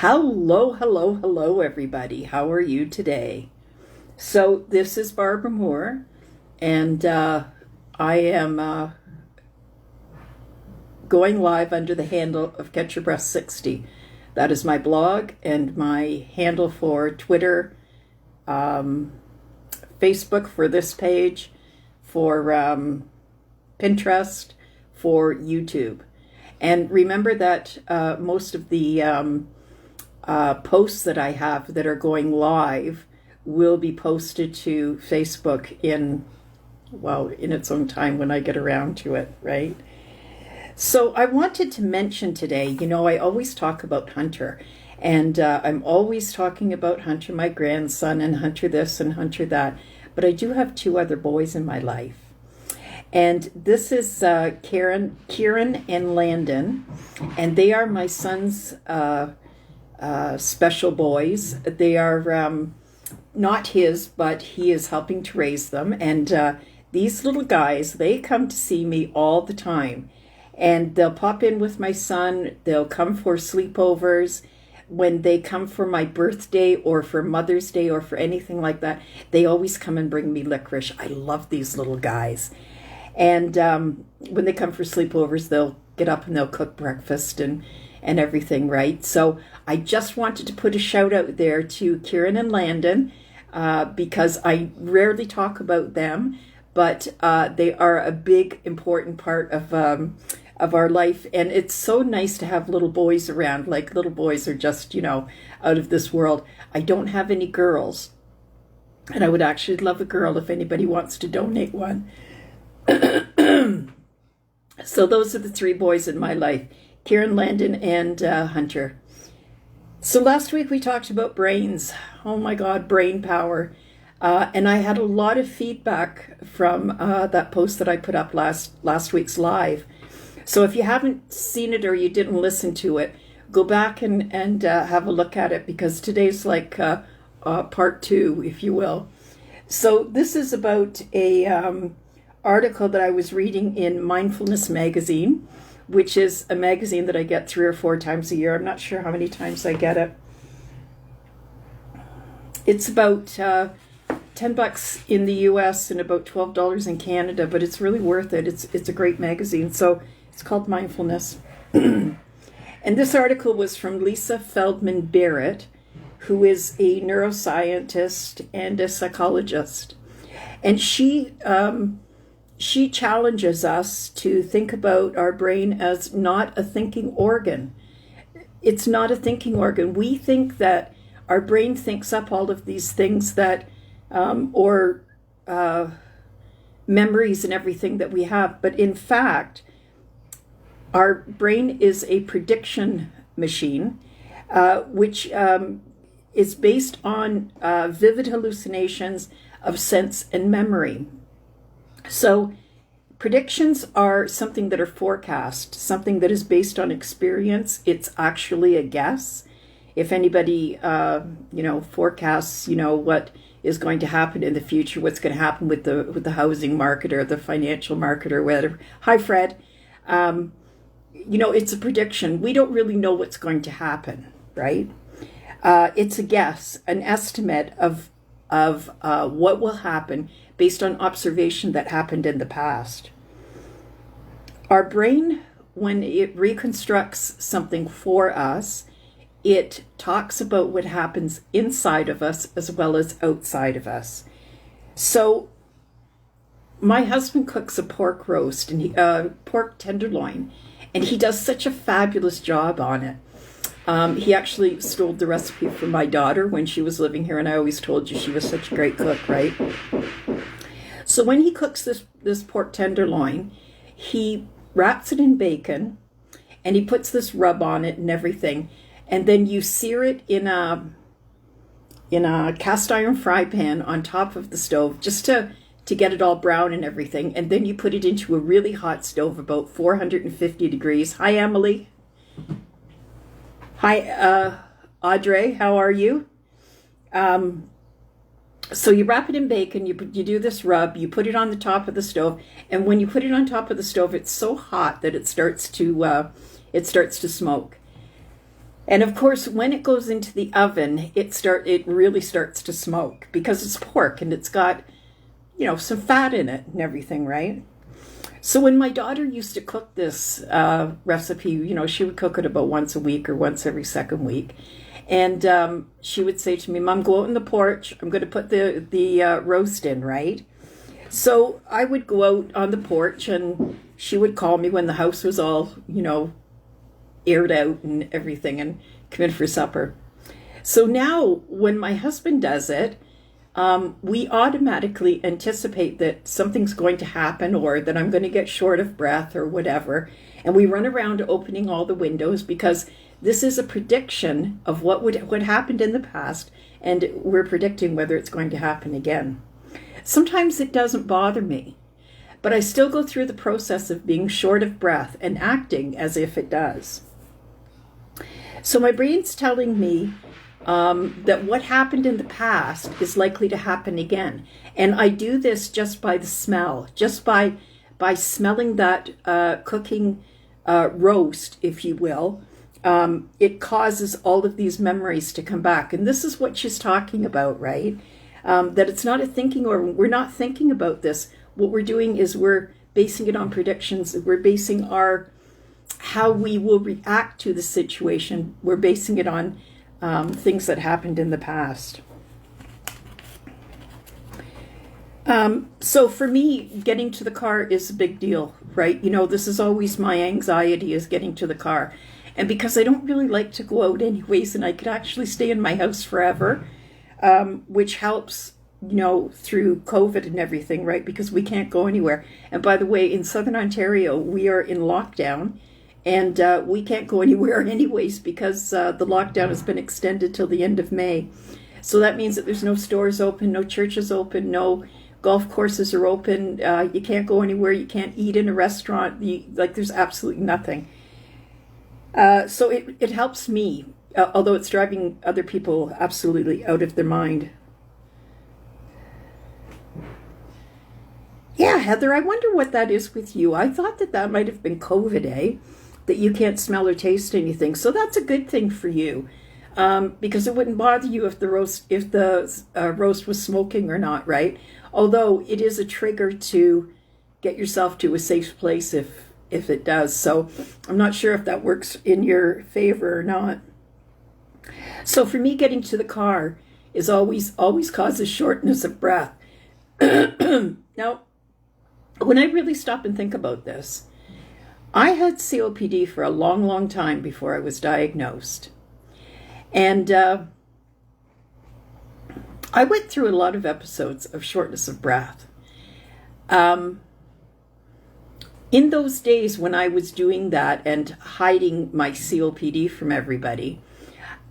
Hello, everybody. How are you today? So this is Barbara Moore, and I am going live under the handle of Catch Your Breath 60. That is my blog and my handle for Twitter, Facebook for this page, for Pinterest, for YouTube. And remember that most of the posts that I have that are going live will be posted to Facebook in its own time when I get around to it, right? So I wanted to mention today, I always talk about Hunter, and I'm always talking about Hunter, my grandson, and Hunter this and Hunter that, but I do have two other boys in my life. And this is Kieran and Landon, and they are my son's special boys. They are not his, but he is helping to raise them. And these little guys, they come to see me all the time. And they'll pop in with my son. They'll come for sleepovers. When they come for my birthday or for Mother's Day or for anything like that, they always come and bring me licorice. I love these little guys. And when they come for sleepovers, they'll get up and they'll cook breakfast and everything, right? So I just wanted to put a shout out there to Kieran and Landon because I rarely talk about them, but they are a big, important part of our life. And it's so nice to have little boys around. Like, little boys are just, out of this world. I don't have any girls, and I would actually love a girl if anybody wants to donate one. So those are the three boys in my life, Kieran, Landon, and Hunter. So last week we talked about brains. Oh my God, brain power. And I had a lot of feedback from that post that I put up last week's live. So if you haven't seen it or you didn't listen to it, go back and have a look at it, because today's like part two, if you will. So this is about a article that I was reading in Mindfulness Magazine, which is a magazine that I get 3 or 4 times a year. I'm not sure how many times I get it. It's about $10 in the US and about $12 in Canada, but it's really worth it. It's a great magazine. So it's called Mindfulness. And this article was from Lisa Feldman Barrett, who is a neuroscientist and a psychologist. And she challenges us to think about our brain as not a thinking organ. It's not a thinking organ. We think that our brain thinks up all of these things that, memories and everything that we have. But in fact, our brain is a prediction machine, which is based on vivid hallucinations of sense and memory. So predictions are something that are forecast, something that is based on experience. It's actually a guess. If anybody, forecasts, what is going to happen in the future, what's going to happen with the housing market or the financial market or whatever. Hi, Fred. It's a prediction. We don't really know what's going to happen, right? It's a guess, an estimate of what will happen based on observation that happened in the past. Our brain, when it reconstructs something for us, it talks about what happens inside of us as well as outside of us. So my husband cooks a pork roast, and pork tenderloin, and he does such a fabulous job on it. He actually stole the recipe from my daughter when she was living here, and I always told you she was such a great cook, right? So when he cooks this pork tenderloin, he wraps it in bacon, and he puts this rub on it and everything, and then you sear it in a cast iron fry pan on top of the stove, just to get it all brown and everything, and then you put it into a really hot stove, about 450 degrees. Hi, Emily. Hi, Audrey, how are you? So you wrap it in bacon, you do this rub, you put it on the top of the stove, and when you put it on top of the stove, it's so hot that it starts to smoke. And of course, when it goes into the oven, it really starts to smoke because it's pork and it's got, some fat in it and everything, right? So when my daughter used to cook this recipe, she would cook it about once a week or once every second week. And she would say to me, Mom, go out on the porch. I'm going to put the roast in, right? So I would go out on the porch and she would call me when the house was all, aired out and everything and come in for supper. So now when my husband does it, we automatically anticipate that something's going to happen or that I'm going to get short of breath or whatever. And we run around opening all the windows because this is a prediction of what happened in the past, and we're predicting whether it's going to happen again. Sometimes it doesn't bother me, but I still go through the process of being short of breath and acting as if it does. So my brain's telling me that what happened in the past is likely to happen again. And I do this just by the smell, just by smelling that cooking roast, if you will. It causes all of these memories to come back. And this is what she's talking about, right? That it's not a thinking, or we're not thinking about this. What we're doing is we're basing it on predictions. We're basing how we will react to the situation. We're basing it on things that happened in the past. So for me, getting to the car is a big deal, right? This is always my anxiety, is getting to the car. And because I don't really like to go out anyways, and I could actually stay in my house forever, which helps, through COVID and everything, right? Because we can't go anywhere. And by the way, in Southern Ontario, we are in lockdown. And we can't go anywhere anyways because the lockdown has been extended till the end of May. So that means that there's no stores open, no churches open, no golf courses are open. You can't go anywhere. You can't eat in a restaurant. There's absolutely nothing. So it helps me, although it's driving other people absolutely out of their mind. Yeah, Heather, I wonder what that is with you. I thought that might have been COVID, eh? That you can't smell or taste anything. So that's a good thing for you, because it wouldn't bother you if the roast was smoking or not, right? Although it is a trigger to get yourself to a safe place if it does. So I'm not sure if that works in your favor or not. So for me, getting to the car is always causes shortness of breath. Now, when I really stop and think about this, I had COPD for a long, long time before I was diagnosed. And I went through a lot of episodes of shortness of breath. In those days when I was doing that and hiding my COPD from everybody,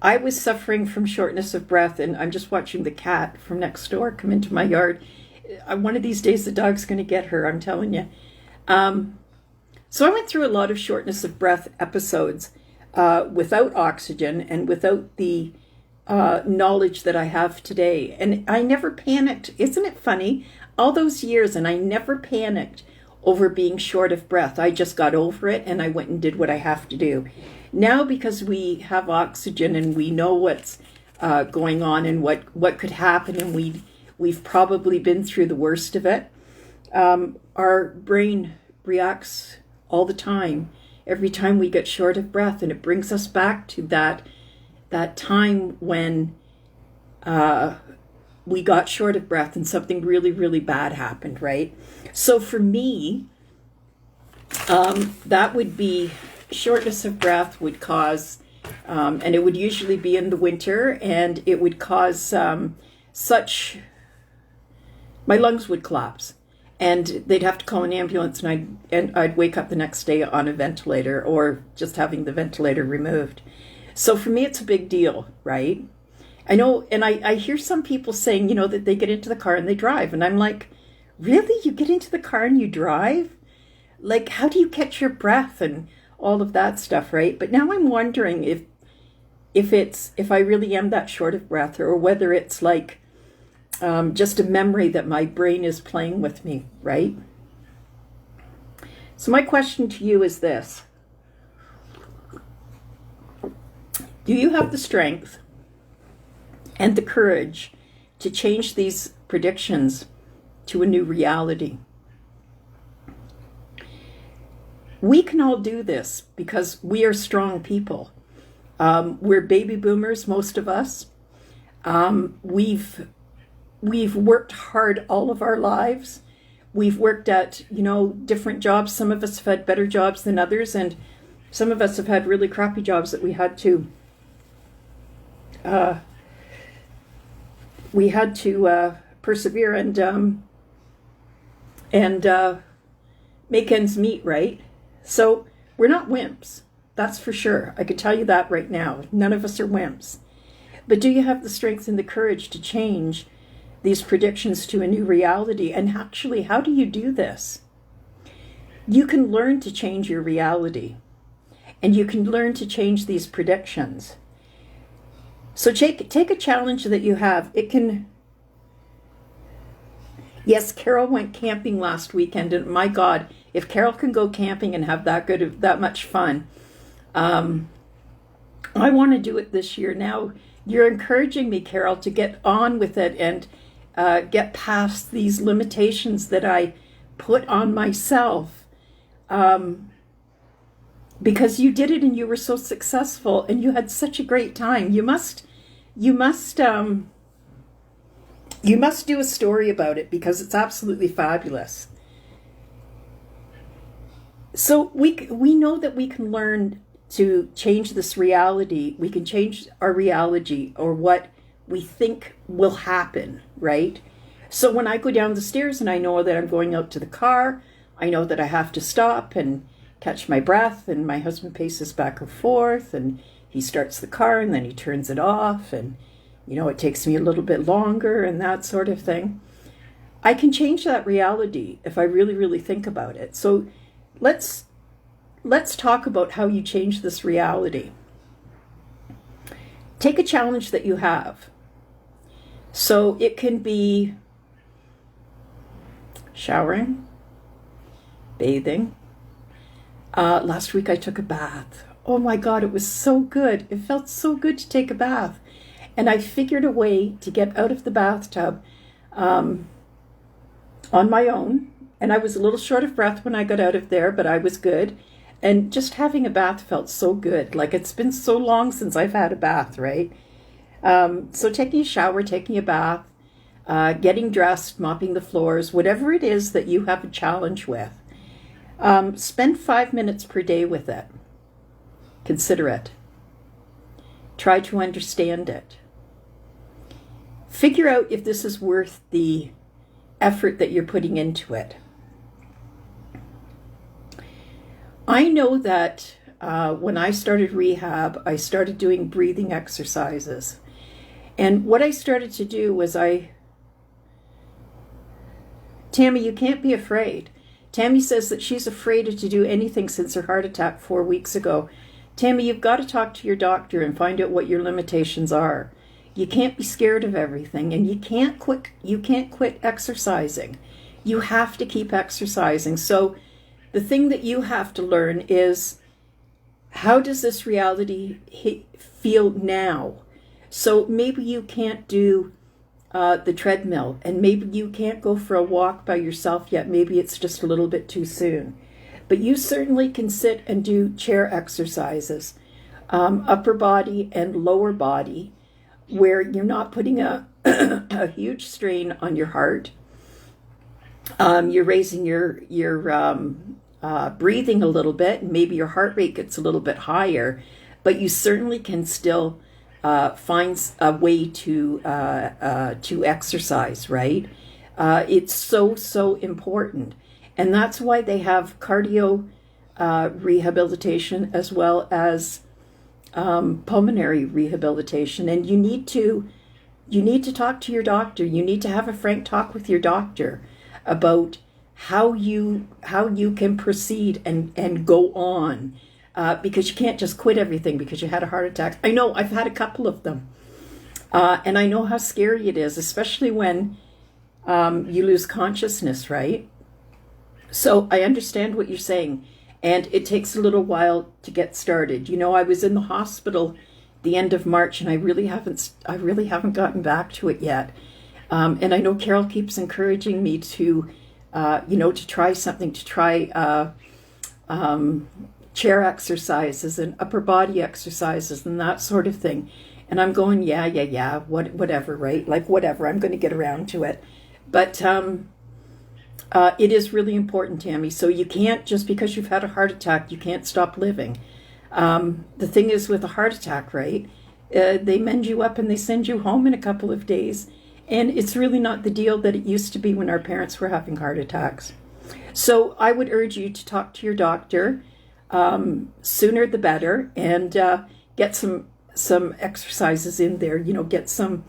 I was suffering from shortness of breath. And I'm just watching the cat from next door come into my yard. One of these days, the dog's going to get her, I'm telling you. So I went through a lot of shortness of breath episodes without oxygen and without the knowledge that I have today. And I never panicked. Isn't it funny? All those years, and I never panicked over being short of breath. I just got over it and I went and did what I have to do. Now, because we have oxygen and we know what's going on and what could happen, and we've probably been through the worst of it, our brain reacts all the time, every time we get short of breath. And it brings us back to that time when we got short of breath and something really, really bad happened, right? So for me, that would be shortness of breath would cause, and it would usually be in the winter, and it would cause my lungs would collapse. And they'd have to call an ambulance, and I'd wake up the next day on a ventilator or just having the ventilator removed. So for me, it's a big deal, right? I know, and I hear some people saying, that they get into the car and they drive. And I'm like, really? You get into the car and you drive? Like, how do you catch your breath and all of that stuff, right? But now I'm wondering if I really am that short of breath, or whether it's like, just a memory that my brain is playing with me, right? So my question to you is this. Do you have the strength and the courage to change these predictions to a new reality? We can all do this because we are strong people. We're baby boomers, most of us. We've worked hard all of our lives. We've worked at, different jobs. Some of us have had better jobs than others, and some of us have had really crappy jobs that we had to persevere and make ends meet, right? So we're not wimps, that's for sure. I can tell you that right now. None of us are wimps. But do you have the strength and the courage to change these predictions to a new reality? And actually, how do you do this? You can learn to change your reality, and you can learn to change these predictions. So take a challenge that you have. It can... Yes, Carol went camping last weekend, and my God, if Carol can go camping and have that much fun, I want to do it this year. Now, you're encouraging me, Carol, to get on with it and get past these limitations that I put on myself, because you did it and you were so successful and you had such a great time. You must do a story about it because it's absolutely fabulous. So we know that we can learn to change this reality. We can change our reality, or what we think will happen, right? So when I go down the stairs and I know that I'm going out to the car, I know that I have to stop and catch my breath, and my husband paces back and forth, and he starts the car and then he turns it off, and it takes me a little bit longer and that sort of thing. I can change that reality if I really, really think about it. So let's talk about how you change this reality. Take a challenge that you have. So it can be showering, bathing. Last week I took a bath. Oh my God, it was so good. It felt so good to take a bath. And I figured a way to get out of the bathtub on my own. And I was a little short of breath when I got out of there, but I was good. And just having a bath felt so good. Like, it's been so long since I've had a bath, right? So taking a shower, taking a bath, getting dressed, mopping the floors, whatever it is that you have a challenge with, spend 5 minutes per day with it. Consider it. Try to understand it. Figure out if this is worth the effort that you're putting into it. I know that when I started rehab, I started doing breathing exercises. And what I started to do was Tammy, you can't be afraid. Tammy says that she's afraid to do anything since her heart attack 4 weeks ago. Tammy, you've got to talk to your doctor and find out what your limitations are. You can't be scared of everything, and you can't quit exercising. You have to keep exercising. So the thing that you have to learn is, how does this reality feel now? So maybe you can't do the treadmill, and maybe you can't go for a walk by yourself yet. Maybe it's just a little bit too soon. But you certainly can sit and do chair exercises, upper body and lower body, where you're not putting a huge strain on your heart. You're raising your breathing a little bit, and maybe your heart rate gets a little bit higher, but you certainly can still find a way to exercise, right? It's so important. And that's why they have cardio rehabilitation as well as pulmonary rehabilitation. And you need to talk to your doctor. You need to have a frank talk with your doctor about how you can proceed and go on, because you can't just quit everything because you had a heart attack. I know, I've had a couple of them, and I know how scary it is, especially when you lose consciousness, right? So I understand what you're saying, and it takes a little while to get started. I was in the hospital the end of March, and I really haven't gotten back to it yet. And I know Carol keeps encouraging me to, to try something, to try chair exercises and upper body exercises and that sort of thing. And I'm going, yeah, whatever, right? Like, whatever, I'm going to get around to it. But it is really important, Tammy. So you can't, just because you've had a heart attack, you can't stop living. The thing is with a heart attack, right? They mend you up and they send you home in a couple of days. And it's really not the deal that it used to be when our parents were having heart attacks. So I would urge you to talk to your doctor, sooner the better, and get some exercises in there, get some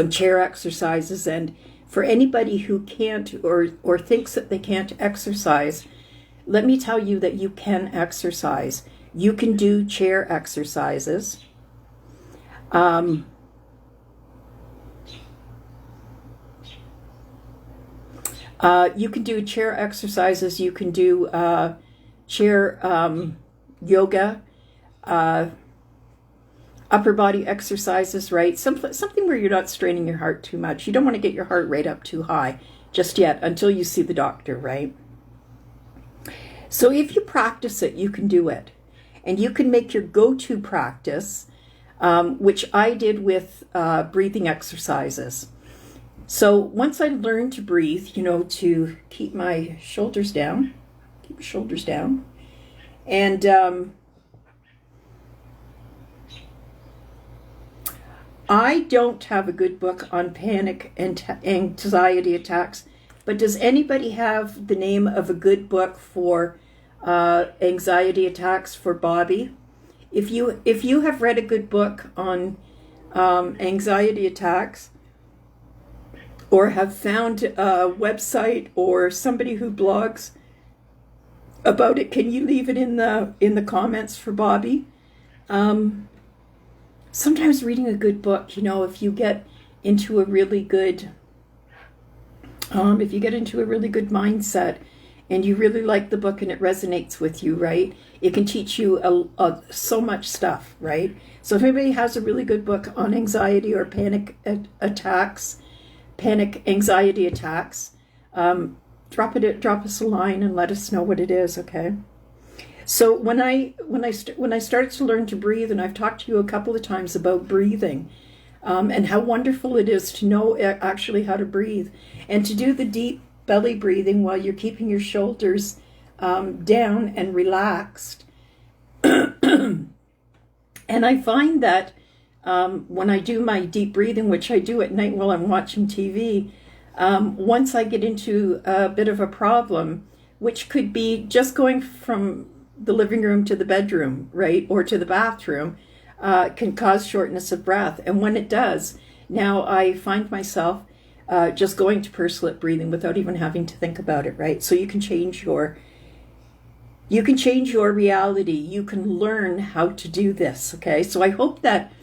chair exercises. And for anybody who can't or thinks that they can't exercise, let me tell you that you can exercise. You can do chair exercises. You can do chair exercises. You can do chair yoga, upper body exercises, right? Something where you're not straining your heart too much. You don't want to get your heart rate up too high just yet until you see the doctor, right? So if you practice it, you can do it. And you can make your go-to practice, which I did with breathing exercises. So once I learned to breathe, to keep my shoulders down, and I don't have a good book on panic and anxiety attacks, but does anybody have the name of a good book for anxiety attacks for Bobby? If you have read a good book on anxiety attacks, or have found a website or somebody who blogs about it, can you leave it in the comments for Bobby? Sometimes reading a good book, if you get into a really good, mindset, and you really like the book and it resonates with you, right? It can teach you so much stuff, right? So if anybody has a really good book on anxiety or panic anxiety attacks, drop us a line and let us know what it is, okay? So when I started to learn to breathe, and I've talked to you a couple of times about breathing, and how wonderful it is to know actually how to breathe, and to do the deep belly breathing while you're keeping your shoulders down and relaxed. And I find that when I do my deep breathing, which I do at night while I'm watching TV, once I get into a bit of a problem, which could be just going from the living room to the bedroom, right, or to the bathroom, can cause shortness of breath. And when it does, now I find myself just going to pursed lip breathing without even having to think about it, right? So you can change your reality. You can learn how to do this, okay? So I hope that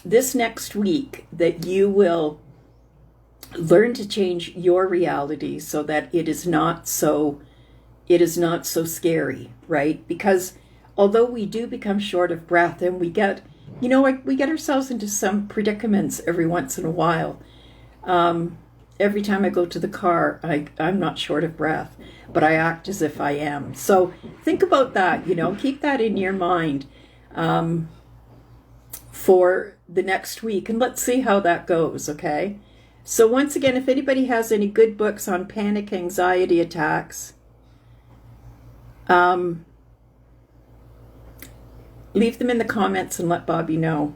this next week that you will learn to change your reality so that it is not so scary, right? Because although we do become short of breath and we get ourselves into some predicaments every once in a while. Every time I go to the car, I'm not short of breath, but I act as if I am. So think about that, keep that in your mind for the next week, and let's see how that goes, okay? So once again, if anybody has any good books on panic anxiety attacks, leave them in the comments and let Bobby know.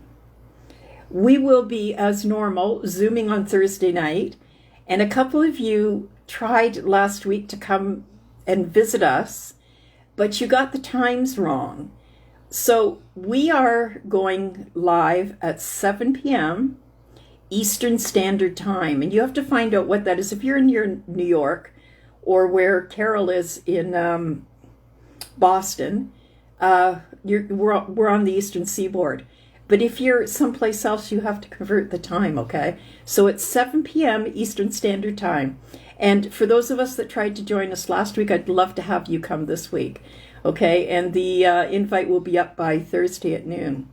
We will be, as normal, Zooming on Thursday night, and a couple of you tried last week to come and visit us, but you got the times wrong. So we are going live at 7 p.m. Eastern Standard Time, and you have to find out what that is. If you're in New York, or where Carol is in Boston, we're on the Eastern Seaboard. But if you're someplace else, you have to convert the time, okay? So it's 7 p.m. Eastern Standard Time. And for those of us that tried to join us last week, I'd love to have you come this week, okay? And the invite will be up by Thursday at noon.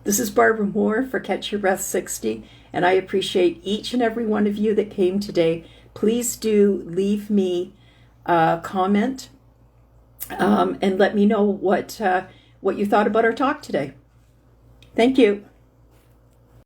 This is Barbara Moore for Catch Your Breath 60, and I appreciate each and every one of you that came today. Please do leave me a comment and let me know what you thought about our talk today. Thank you.